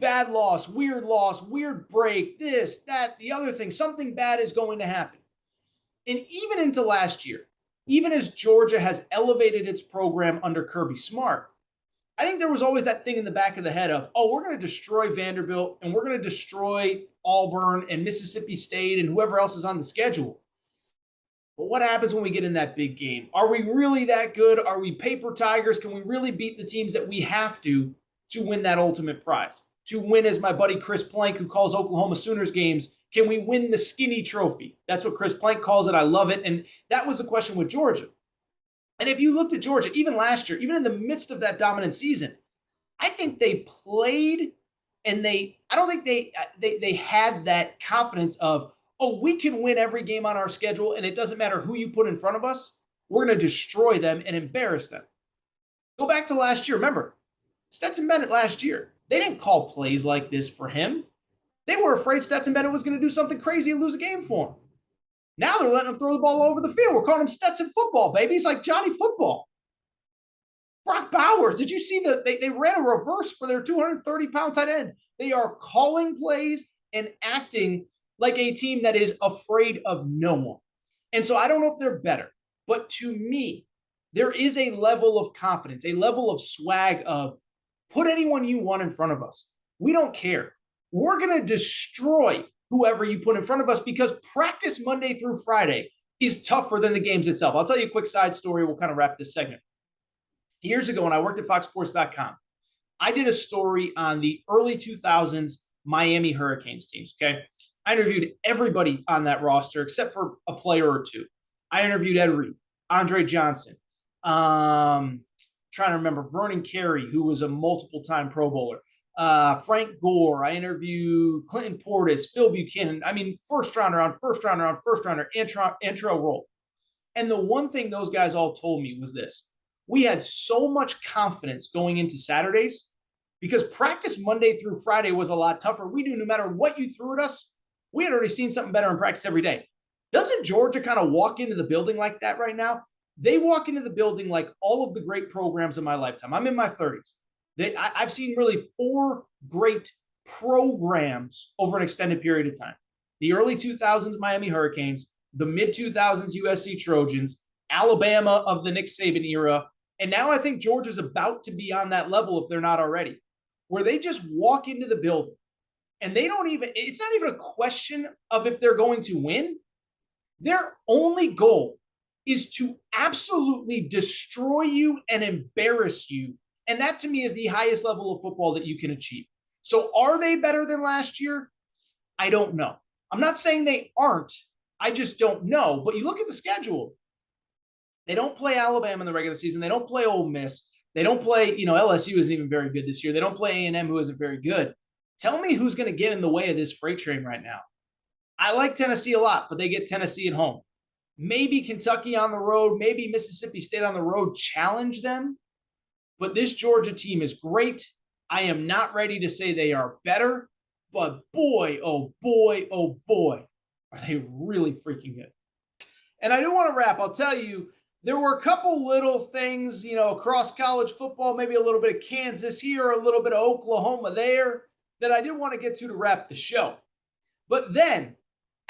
Bad loss, weird break, this, that, the other thing. Something bad is going to happen. And even into last year, even as Georgia has elevated its program under Kirby Smart, I think there was always that thing in the back of the head of, oh, we're going to destroy Vanderbilt and we're going to destroy Auburn and Mississippi State and whoever else is on the schedule. But what happens when we get in that big game? Are we really that good? Are we paper tigers? Can we really beat the teams that we have to win that ultimate prize? To win, as my buddy Chris Plank, who calls Oklahoma Sooners games, can we win the skinny trophy? That's what Chris Plank calls it. I love it. And that was the question with Georgia. And if you looked at Georgia, even last year, even in the midst of that dominant season, I think they played and I don't think they had that confidence of, oh, we can win every game on our schedule and it doesn't matter who you put in front of us. We're going to destroy them and embarrass them. Go back to last year. Remember, Stetson Bennett last year, they didn't call plays like this for him. They were afraid Stetson Bennett was going to do something crazy and lose a game for him. Now they're letting him throw the ball all over the field. We're calling him Stetson football, baby. He's like Johnny Football. Brock Bowers, did you see they ran a reverse for their 230-pound tight end? They are calling plays and acting like a team that is afraid of no one. And so I don't know if they're better, but to me, there is a level of confidence, a level of swag of put anyone you want in front of us. We don't care. We're going to destroy whoever you put in front of us because practice Monday through Friday is tougher than the games itself. I'll tell you a quick side story. We'll kind of wrap this segment. Years ago, when I worked at FoxSports.com, I did a story on the early 2000s Miami Hurricanes teams, okay? I interviewed everybody on that roster except for a player or two. I interviewed Ed Reed, Andre Johnson, trying to remember, Vernon Carey, who was a multiple-time Pro Bowler, Frank Gore. I interviewed Clinton Portis, Phil Buchanan. I mean, first rounder, intro role. And the one thing those guys all told me was this. We had so much confidence going into Saturdays because practice Monday through Friday was a lot tougher. We knew no matter what you threw at us, we had already seen something better in practice every day. Doesn't Georgia kind of walk into the building like that right now? They walk into the building like all of the great programs in my lifetime. I'm in my 30s. I've seen really 4 great programs over an extended period of time. The early 2000s Miami Hurricanes, the mid-2000s USC Trojans, Alabama of the Nick Saban era, and now I think Georgia's about to be on that level if they're not already, where they just walk into the building and they don't even, it's not even a question of if they're going to win. Their only goal is to absolutely destroy you and embarrass you. And that to me is the highest level of football that you can achieve. So are they better than last year? I don't know. I'm not saying they aren't. I just don't know. But you look at the schedule. They don't play Alabama in the regular season. They don't play Ole Miss. They don't play, LSU isn't even very good this year. They don't play A&M, who isn't very good. Tell me who's going to get in the way of this freight train right now. I like Tennessee a lot, but they get Tennessee at home. Maybe Kentucky on the road, maybe Mississippi State on the road challenge them. But this Georgia team is great. I am not ready to say they are better, but boy, oh boy, are they really freaking good. And I do want to wrap. I'll tell you, there were a couple little things, across college football, maybe a little bit of Kansas here, a little bit of Oklahoma there, that I did want to get to wrap the show. But then,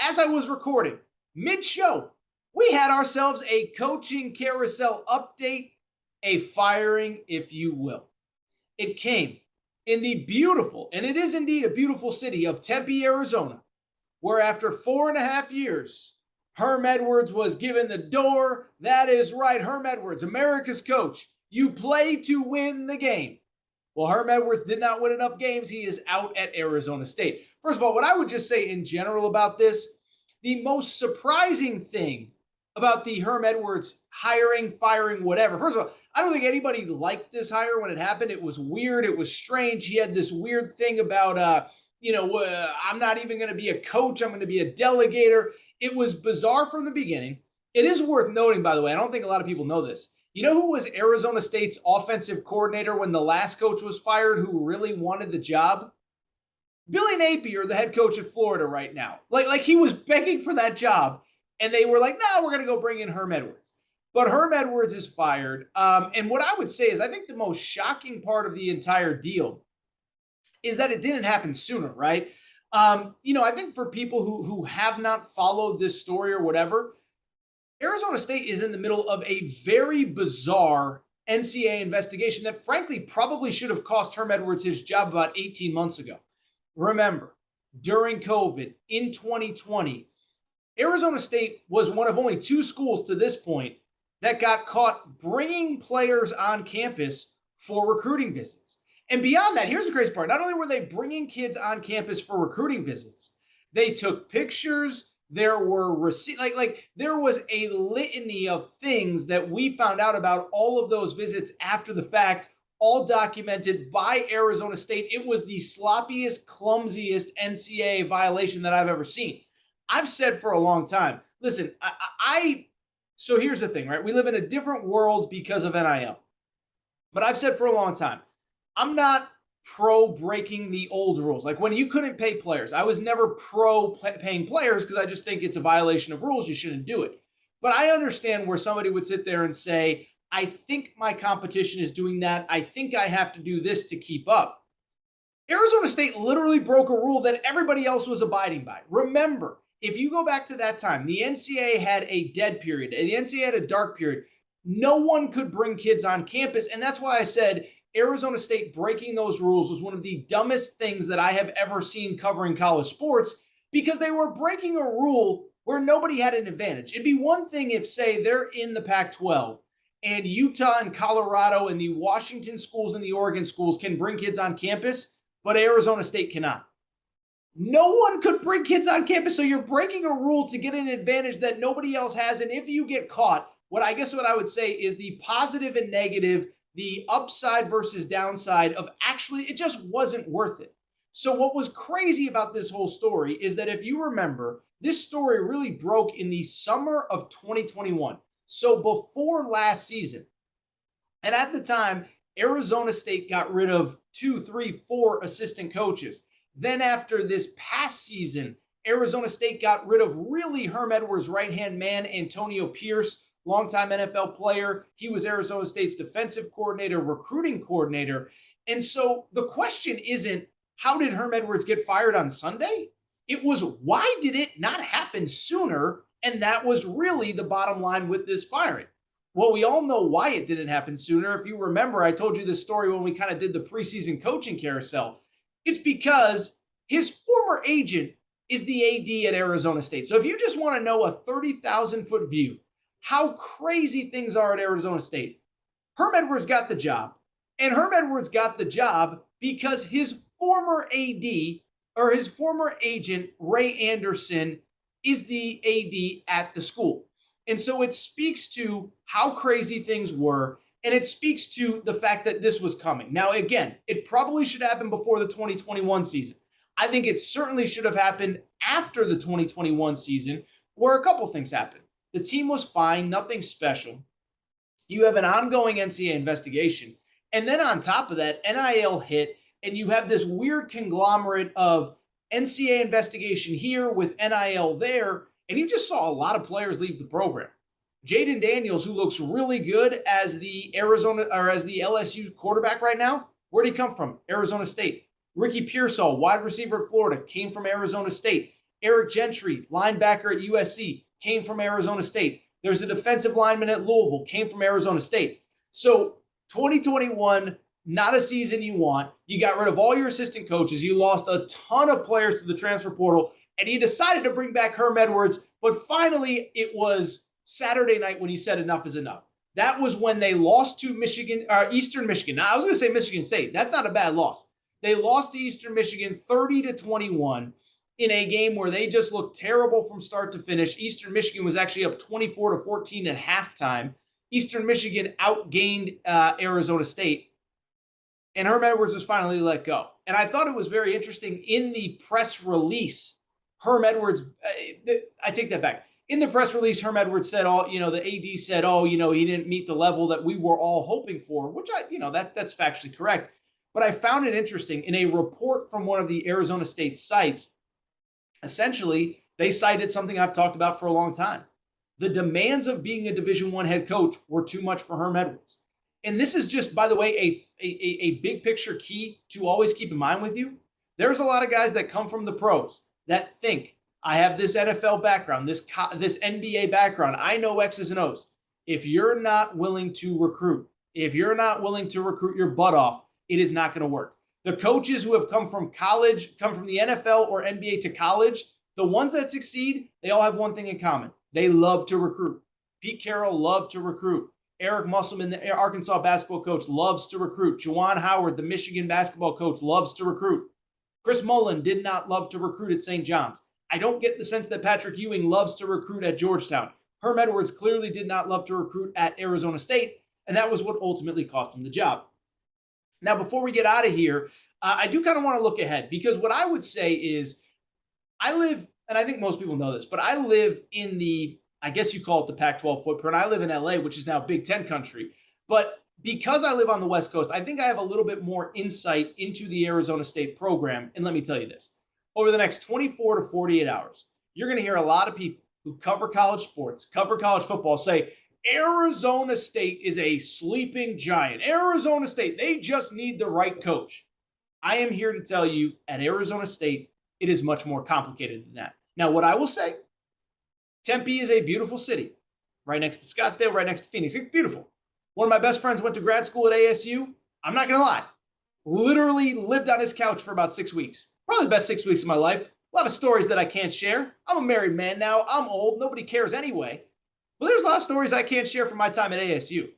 as I was recording, mid-show, we had ourselves a coaching carousel update, a firing, if you will. It came in the beautiful, and it is indeed a beautiful city of Tempe, Arizona, where after 4.5 years, Herm Edwards was given the door. That is right, Herm Edwards, America's coach. You play to win the game. Well, Herm Edwards did not win enough games. He is out at Arizona State. First of all, what I would just say in general about this, the most surprising thing about the Herm Edwards hiring, firing, whatever. First of all, I don't think anybody liked this hire when it happened. It was weird. It was strange. He had this weird thing about, I'm not even going to be a coach. I'm going to be a delegator. It was bizarre from the beginning. It is worth noting, by the way, I don't think a lot of people know this. You know who was Arizona State's offensive coordinator when the last coach was fired who really wanted the job? Billy Napier, the head coach of Florida right now. Like he was begging for that job, and they were like, no, we're going to go bring in Herm Edwards. But Herm Edwards is fired. And what I would say is I think the most shocking part of the entire deal is that it didn't happen sooner, right? I think for people who have not followed this story or whatever, Arizona State is in the middle of a very bizarre NCAA investigation that frankly probably should have cost Herm Edwards his job about 18 months ago. Remember, during COVID in 2020, Arizona State was one of only two schools to this point that got caught bringing players on campus for recruiting visits. And beyond that, here's the crazy part. Not only were they bringing kids on campus for recruiting visits, they took pictures. There were receipts. There was a litany of things that we found out about all of those visits after the fact, all documented by Arizona State. It was the sloppiest, clumsiest NCAA violation that I've ever seen. I've said for a long time, listen, so here's the thing, right? We live in a different world because of NIL. But I've said for a long time, I'm not pro breaking the old rules. Like when you couldn't pay players, I was never pro paying players because I just think it's a violation of rules. You shouldn't do it. But I understand where somebody would sit there and say, I think my competition is doing that. I think I have to do this to keep up. Arizona State literally broke a rule that everybody else was abiding by. Remember, if you go back to that time, the NCAA had a dead period, and the NCAA had a dark period. No one could bring kids on campus, and that's why I said Arizona State breaking those rules was one of the dumbest things that I have ever seen covering college sports, because they were breaking a rule where nobody had an advantage. It'd be one thing if, say, they're in the Pac-12 and Utah and Colorado and the Washington schools and the Oregon schools can bring kids on campus, but Arizona State cannot. No one could bring kids on campus, so you're breaking a rule to get an advantage that nobody else has. And if you get caught, what I would say is the positive and negative, the upside versus downside of actually it just wasn't worth it. So what was crazy about this whole story is that if you remember, this story really broke in the summer of 2021. So before last season. And at the time, Arizona State got rid of 2, 3, 4 assistant coaches. Then after this past season, Arizona State got rid of really Herm Edwards' right-hand man, Antonio Pierce, longtime NFL player. He was Arizona State's defensive coordinator, recruiting coordinator. And so the question isn't, how did Herm Edwards get fired on Sunday? It was, why did it not happen sooner? And that was really the bottom line with this firing. Well, we all know why it didn't happen sooner. If you remember, I told you this story when we kind of did the preseason coaching carousel. It's because his former agent is the AD at Arizona State. So if you just want to know a 30,000-foot view, how crazy things are at Arizona State, Herm Edwards got the job. And Herm Edwards got the job because his former AD or his former agent, Ray Anderson, is the AD at the school. And so it speaks to how crazy things were. And it speaks to the fact that this was coming. Now, again, it probably should happen before the 2021 season. I think it certainly should have happened after the 2021 season, where a couple things happened. The team was fine, nothing special. You have an ongoing NCAA investigation. And then on top of that, NIL hit, and you have this weird conglomerate of NCAA investigation here with NIL there, and you just saw a lot of players leave the program. Jaden Daniels, who looks really good as the LSU quarterback right now, where'd he come from? Arizona State. Ricky Pearsall, wide receiver at Florida, came from Arizona State. Eric Gentry, linebacker at USC, came from Arizona State. There's a defensive lineman at Louisville, came from Arizona State. So 2021, not a season you want. You got rid of all your assistant coaches. You lost a ton of players to the transfer portal, and you decided to bring back Herm Edwards. But finally, it was Saturday night when he said enough is enough. That was when they lost to Eastern Michigan. Now, I was going to say Michigan State. That's not a bad loss. They lost to Eastern Michigan 30-21 in a game where they just looked terrible from start to finish. Eastern Michigan was actually up 24-14 at halftime. Eastern Michigan outgained Arizona State. And Herm Edwards was finally let go. And I thought it was very interesting in the press release. Herm Edwards, I take that back. In the press release, Herm Edwards said, the AD said, he didn't meet the level that we were all hoping for, which that's factually correct. But I found it interesting in a report from one of the Arizona State sites. Essentially, they cited something I've talked about for a long time. The demands of being a Division I head coach were too much for Herm Edwards. And this is just, by the way, a big picture key to always keep in mind with you. There's a lot of guys that come from the pros that think, I have this NFL background, this NBA background. I know X's and O's. If you're not willing to recruit, if you're not willing to recruit your butt off, it is not going to work. The coaches who have come from college, come from the NFL or NBA to college, the ones that succeed, they all have one thing in common. They love to recruit. Pete Carroll loved to recruit. Eric Musselman, the Arkansas basketball coach, loves to recruit. Juwan Howard, the Michigan basketball coach, loves to recruit. Chris Mullen did not love to recruit at St. John's. I don't get the sense that Patrick Ewing loves to recruit at Georgetown. Herm Edwards clearly did not love to recruit at Arizona State, and that was what ultimately cost him the job. Now, before we get out of here, I do kind of want to look ahead, because what I would say is I live, and I think most people know this, but I live in I guess you call it the Pac-12 footprint. I live in LA, which is now Big Ten country. But because I live on the West Coast, I think I have a little bit more insight into the Arizona State program. And let me tell you this. Over the next 24 to 48 hours, you're going to hear a lot of people who cover college sports, cover college football say, Arizona State is a sleeping giant. Arizona State, they just need the right coach. I am here to tell you, at Arizona State, it is much more complicated than that. Now, what I will say, Tempe is a beautiful city, right next to Scottsdale, right next to Phoenix. It's beautiful. One of my best friends went to grad school at ASU. I'm not going to lie. Literally lived on his couch for about 6 weeks. Probably the best 6 weeks of my life. A lot of stories that I can't share. I'm a married man now. I'm old. Nobody cares anyway. But there's a lot of stories I can't share from my time at ASU.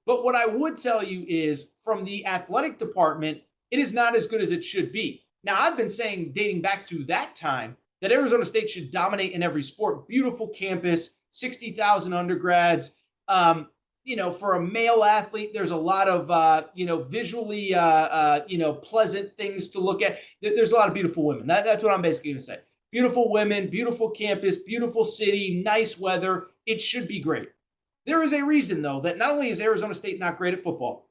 But what I would tell you is, from the athletic department, it is not as good as it should be. Now, I've been saying, dating back to that time, that Arizona State should dominate in every sport. Beautiful campus, 60,000 undergrads. For a male athlete, there's a lot of, visually, pleasant things to look at. There's a lot of beautiful women. That's what I'm basically going to say. Beautiful women, beautiful campus, beautiful city, nice weather. It should be great. There is a reason, though, that not only is Arizona State not great at football,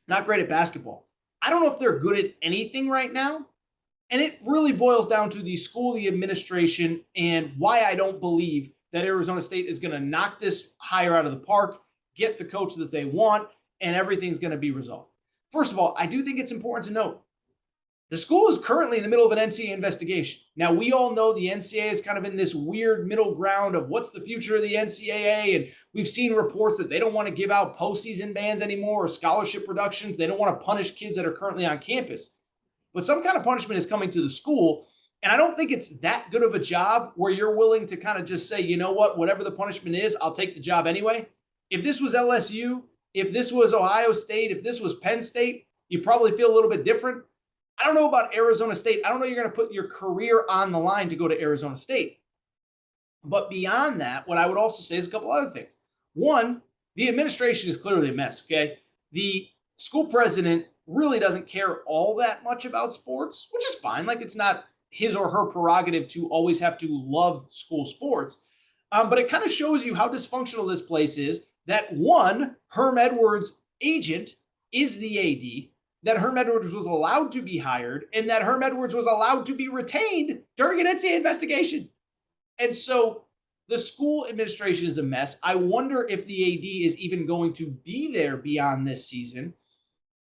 not great at basketball, I don't know if they're good at anything right now. And it really boils down to the school, the administration, and why I don't believe that Arizona State is going to knock this hire out of the park, get the coach that they want, and everything's going to be resolved. First of all, I do think it's important to note the school is currently in the middle of an NCAA investigation. Now, we all know the NCAA is kind of in this weird middle ground of what's the future of the NCAA, and we've seen reports that they don't want to give out postseason bans anymore or scholarship reductions. They don't want to punish kids that are currently on campus. But some kind of punishment is coming to the school, and I don't think it's that good of a job where you're willing to kind of just say, you know what, whatever the punishment is, I'll take the job anyway. If this was LSU, if this was Ohio State, if this was Penn State, you probably feel a little bit different. I don't know about Arizona State. I don't know you're going to put your career on the line to go to Arizona State. But beyond that, what I would also say is a couple other things. One, the administration is clearly a mess, okay? The school president really doesn't care all that much about sports, which is fine. Like, it's not his or her prerogative to always have to love school sports. But it kind of shows you how dysfunctional this place is, that one, Herm Edwards' agent is the AD, that Herm Edwards was allowed to be hired, and that Herm Edwards was allowed to be retained during an NCAA investigation. And so the school administration is a mess. I wonder if the AD is even going to be there beyond this season.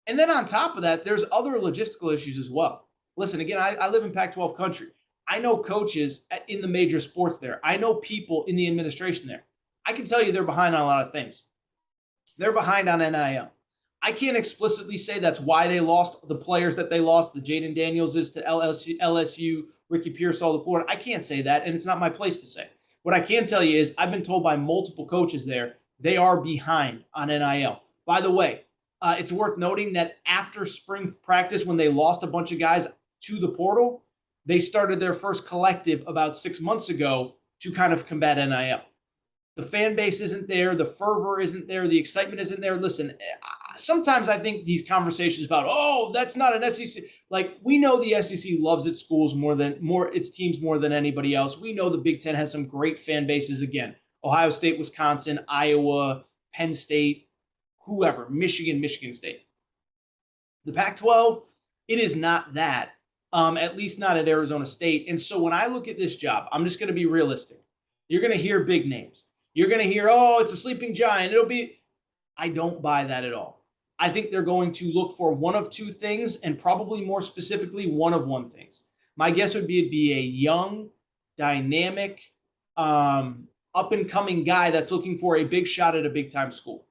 And then on top of that, there's other logistical issues as well. Listen, again, I live in Pac-12 country. I know coaches in the major sports there. I know people in the administration there. I can tell you they're behind on a lot of things. They're behind on NIL. I can't explicitly say that's why they lost the players that they lost, the Jaden Daniels is to LSU, Ricky Pearsall to Florida. I can't say that, and it's not my place to say. What I can tell you is I've been told by multiple coaches there, they are behind on NIL. By the way, it's worth noting that after spring practice, when they lost a bunch of guys to the portal, they started their first collective about 6 months ago to kind of combat NIL. The fan base isn't there. The fervor isn't there. The excitement isn't there. Listen, sometimes I think these conversations about, oh, that's not an SEC. Like, we know the SEC loves its schools its teams more than anybody else. We know the Big Ten has some great fan bases. Again, Ohio State, Wisconsin, Iowa, Penn State, whoever, Michigan State. The Pac-12, it is not that, at least not at Arizona State. And so when I look at this job, I'm just going to be realistic. You're going to hear big names. You're going to hear, oh, it's a sleeping giant. I don't buy that at all. I think they're going to look for one of two things, and probably more specifically, one things. My guess would be it'd be a young, dynamic, up-and-coming guy that's looking for a big shot at a big-time school.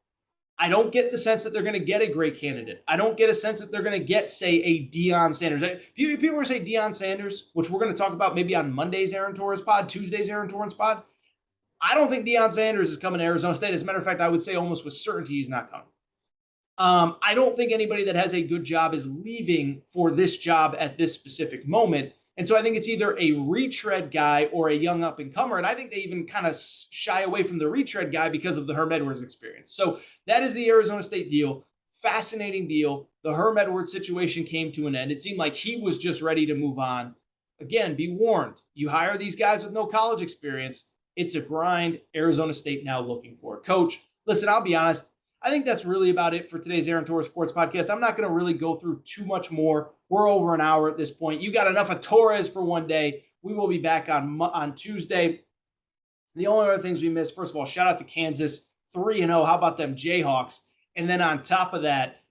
I don't get the sense that they're going to get a great candidate. I don't get a sense that they're going to get, say, a Deion Sanders. People are going to say Deion Sanders, which we're going to talk about maybe on Monday's Aaron Torres pod, Tuesday's Aaron Torres pod. I don't think Deion Sanders is coming to Arizona State. As a matter of fact, I would say almost with certainty he's not coming. I don't think anybody that has a good job is leaving for this job at this specific moment. And so I think it's either a retread guy or a young up-and-comer. And I think they even kind of shy away from the retread guy because of the Herm Edwards experience. So that is the Arizona State deal. Fascinating deal. The Herm Edwards situation came to an end. It seemed like he was just ready to move on. Again, be warned. You hire these guys with no college experience, it's a grind. Arizona State now looking for a coach. Listen, I'll be honest. I think that's really about it for today's Aaron Torres Sports Podcast. I'm not going to really go through too much more. We're over an hour at this point. You got enough of Torres for one day. We will be back on Tuesday. The only other things we missed, first of all, shout out to Kansas, 3-0. How about them Jayhawks? And then on top of that,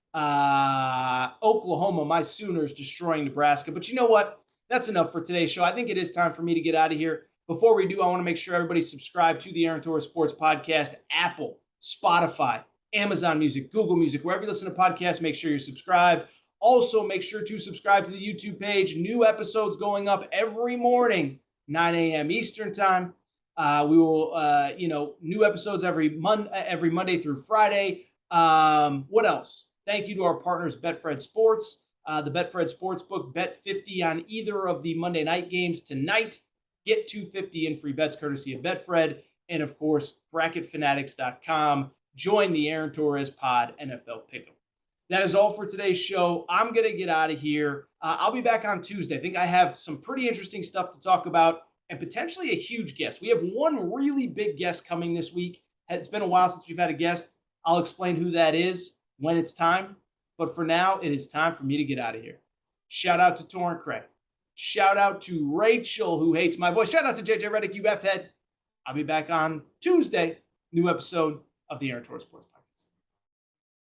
Oklahoma, my Sooners, destroying Nebraska. But you know what? That's enough for today's show. I think it is time for me to get out of here. Before we do, I want to make sure everybody's subscribed to the Aaron Torres Sports Podcast, Apple, Spotify, Amazon Music, Google Music, wherever you listen to podcasts, make sure you're subscribed. Also, make sure to subscribe to the YouTube page. New episodes going up every morning, 9 a.m. Eastern time. We will, new episodes every Monday through Friday. What else? Thank you to our partners, Betfred Sports, the Betfred Sportsbook. Bet 50 on either of the Monday night games tonight. Get 250 in free bets courtesy of Betfred. And, of course, bracketfanatics.com. Join the Aaron Torres Pod NFL Pick'em. That is all for today's show. I'm going to get out of here. I'll be back on Tuesday. I think I have some pretty interesting stuff to talk about and potentially a huge guest. We have one really big guest coming this week. It's been a while since we've had a guest. I'll explain who that is when it's time. But for now, it is time for me to get out of here. Shout out to Torrent Craig. Shout out to Rachel, who hates my voice. Shout out to JJ Redick, UF head. I'll be back on Tuesday. New episode of the Aaron Torres Sports